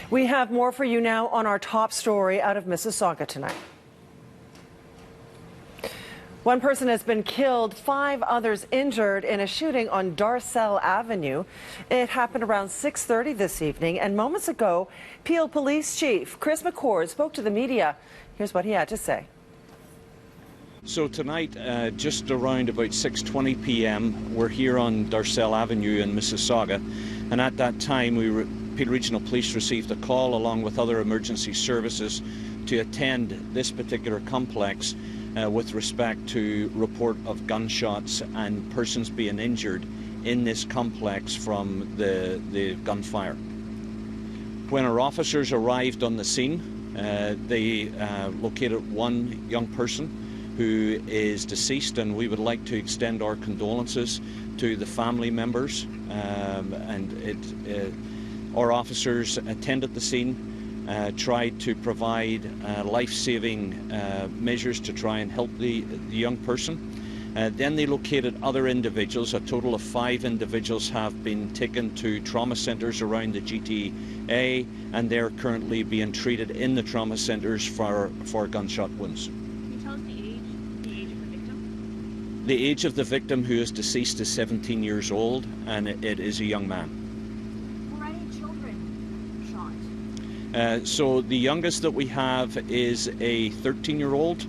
We have more for you now on our top story out of Mississauga tonight. One person has been killed, 5 others injured in a shooting on Darcel Avenue. It happened around 6:30 this evening, and moments ago, Peel Police Chief Chris McCord spoke to the media. Here's what he had to say. So tonight, just around about 6:20 p.m, we're here on Darcel Avenue in Mississauga, and at that time, Peel Regional Police received a call along with other emergency services to attend this particular complex with respect to report of gunshots and persons being injured in this complex from the gunfire. When our officers arrived on the scene, they located one young person who is deceased, and we would like to extend our condolences to the family members. Our officers attended the scene, tried to provide life-saving measures to try and help the young person. Then they located other individuals. A total of 5 individuals have been taken to trauma centres around the GTA, and they're currently being treated in the trauma centres for gunshot wounds. Can you tell us the age of the victim? The age of the victim, who is deceased, is 17 years old, and it is a young man. Were any children shot? So the youngest that we have is a 13-year-old,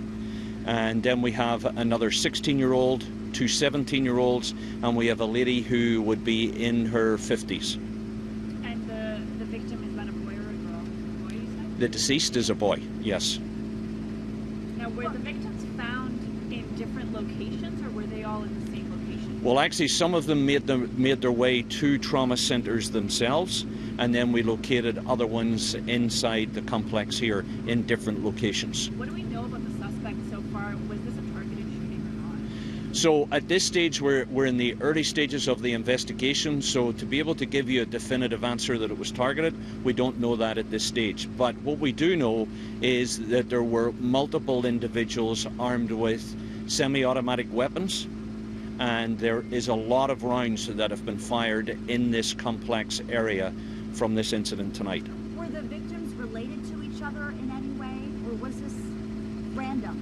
and then we have another 16-year-old, 2 17-year-olds, and we have a lady who would be in her 50s. And the victim, is that a boy or a girl? Boy, you said? The deceased is a boy, yes. Now, were the victims found in different locations, or were they all in the same location? Well, actually, some of them made their way to trauma centres themselves, and then we located other ones inside the complex here in different locations. What do we know about the suspect so far? Was this a targeted shooting or not? So at this stage, we're in the early stages of the investigation, so to be able to give you a definitive answer that it was targeted, we don't know that at this stage. But what we do know is that there were multiple individuals armed with semi-automatic weapons, and there is a lot of rounds that have been fired in this complex area from this incident tonight. Were the victims related to each other in any way, or was this random?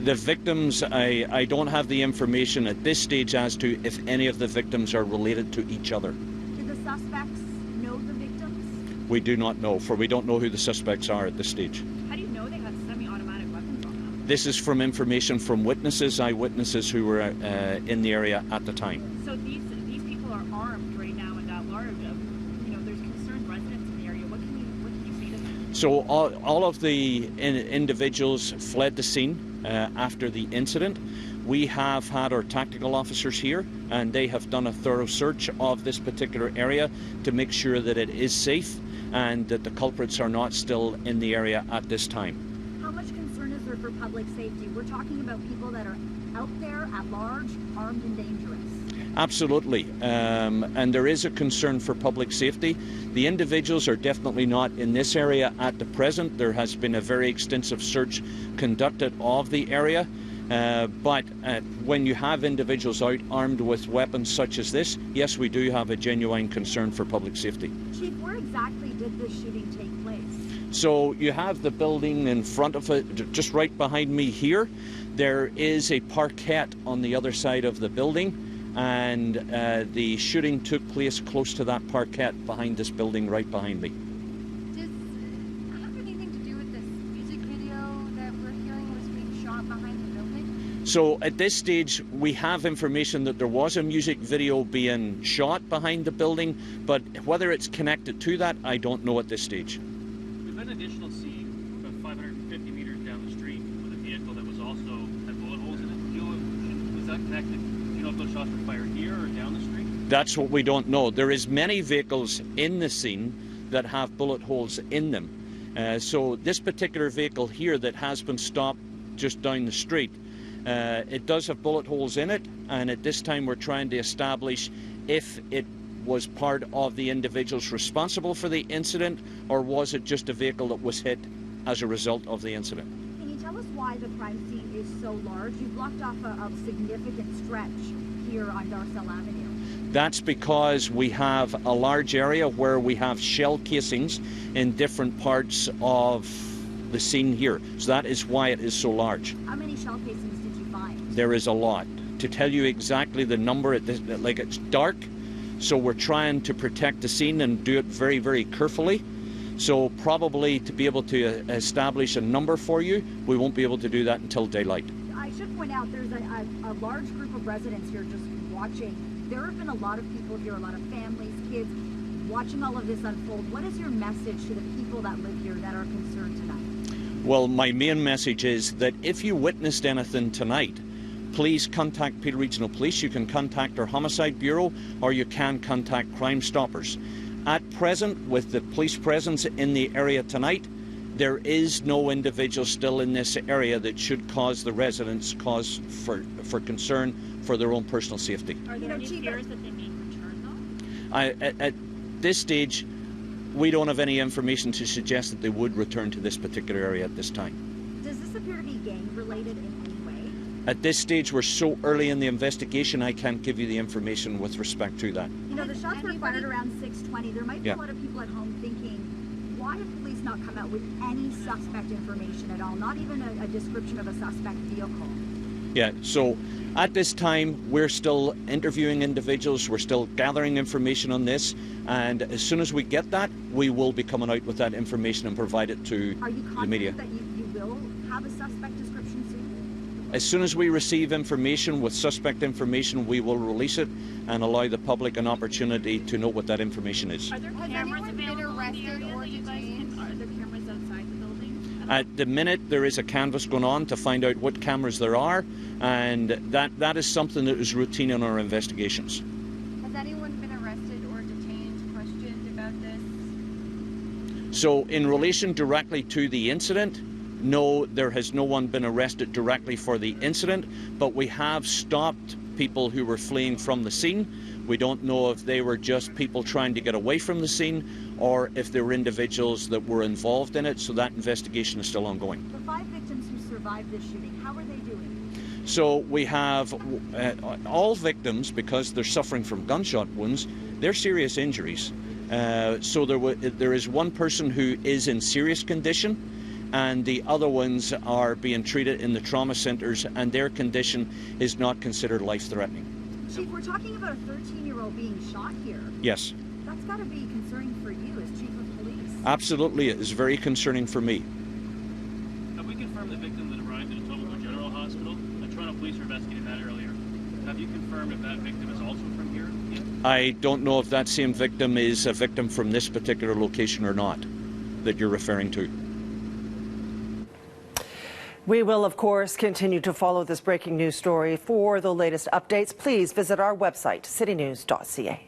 The victims, I don't have the information at this stage as to if any of the victims are related to each other. Did the suspects know the victims? We do not know, for we don't know who the suspects are at this stage. How do you know they had semi-automatic weapons on them? This is from information from witnesses, eyewitnesses who were in the area at the time. So these people are armed right now and at large. There's concerned residents in the area. What can you say to them? So all of the individuals fled the scene after the incident. We have had our tactical officers here, and they have done a thorough search of this particular area to make sure that it is safe and that the culprits are not still in the area at this time. How much concern is there for public safety? We're talking about people that are out there at large, armed and dangerous. Absolutely, and there is a concern for public safety. The individuals are definitely not in this area at the present. There has been a very extensive search conducted of the area, but when you have individuals out armed with weapons such as this, yes, we do have a genuine concern for public safety. Chief, where exactly did this shooting take place? So you have the building in front of it, just right behind me here. There is a parkette on the other side of the building, and the shooting took place close to that parkette behind this building right behind me. Does it have anything to do with this music video that we're hearing was being shot behind the building? So at this stage, we have information that there was a music video being shot behind the building, but whether it's connected to that, I don't know at this stage. We've had an additional scene about 550 meters down the street with a vehicle that was also had bullet holes in it. Was that connected? Do you know if those shots were fired here or down the street? That's what we don't know. There is many vehicles in the scene that have bullet holes in them. So this particular vehicle here that has been stopped just down the street, it does have bullet holes in it, and at this time we're trying to establish if it was part of the individuals responsible for the incident, or was it just a vehicle that was hit as a result of the incident. Can you tell us why the crime scene is so large? You've blocked off a significant stretch here on Darcel Avenue. That's because we have a large area where we have shell casings in different parts of the scene here. So that is why it is so large. How many shell casings did you find? There is a lot. To tell you exactly the number, it's dark, so we're trying to protect the scene and do it very, very carefully. So probably to be able to establish a number for you, we won't be able to do that until daylight. I should point out there's a large group of residents here just watching. There have been a lot of people here, a lot of families, kids, watching all of this unfold. What is your message to the people that live here that are concerned tonight? Well, my main message is that if you witnessed anything tonight, please contact Peel Regional Police. You can contact our Homicide Bureau, or you can contact Crime Stoppers. At present, with the police presence in the area tonight, there is no individual still in this area that should cause the residents cause for concern for their own personal safety. Are there any fears that they may return, though? At this stage, we don't have any information to suggest that they would return to this particular area at this time. Does this appear to be gang-related in any way? At this stage, we're so early in the investigation, I can't give you the information with respect to that. You know, the shots were fired around 6:20. There might be a lot of people at home thinking, why have police not come out with any suspect information at all? Not even a description of a suspect vehicle. Yeah, so at this time, we're still interviewing individuals, we're still gathering information on this, and as soon as we get that, we will be coming out with that information and provide it to the media. Are you confident that you will have a suspect description soon? As soon as we receive information with suspect information, we will release it and allow the public an opportunity to know what that information is. Are there cameras available in the area that you guys can? Are there cameras outside the building? At the minute, there is a canvass going on to find out what cameras there are, and that is something that is routine in our investigations. Has anyone been arrested or detained, questioned about this? So in relation directly to the incident, no, there has no one been arrested directly for the incident, but we have stopped people who were fleeing from the scene. We don't know if they were just people trying to get away from the scene or if there were individuals that were involved in it, so that investigation is still ongoing. The 5 victims who survived this shooting, how are they doing? So we have all victims, because they're suffering from gunshot wounds, they're serious injuries. So there is one person who is in serious condition, and the other ones are being treated in the trauma centres, and their condition is not considered life-threatening. Chief, we're talking about a 13-year-old being shot here. Yes. That's got to be concerning for you as Chief of Police. Absolutely, it is very concerning for me. Have we confirmed the victim that arrived at Etobicoke General Hospital? The Toronto Police were investigating that earlier. Have you confirmed if that victim is also from here yet? I don't know if that same victim is a victim from this particular location or not that you're referring to. We will, of course, continue to follow this breaking news story. For the latest updates, please visit our website, citynews.ca.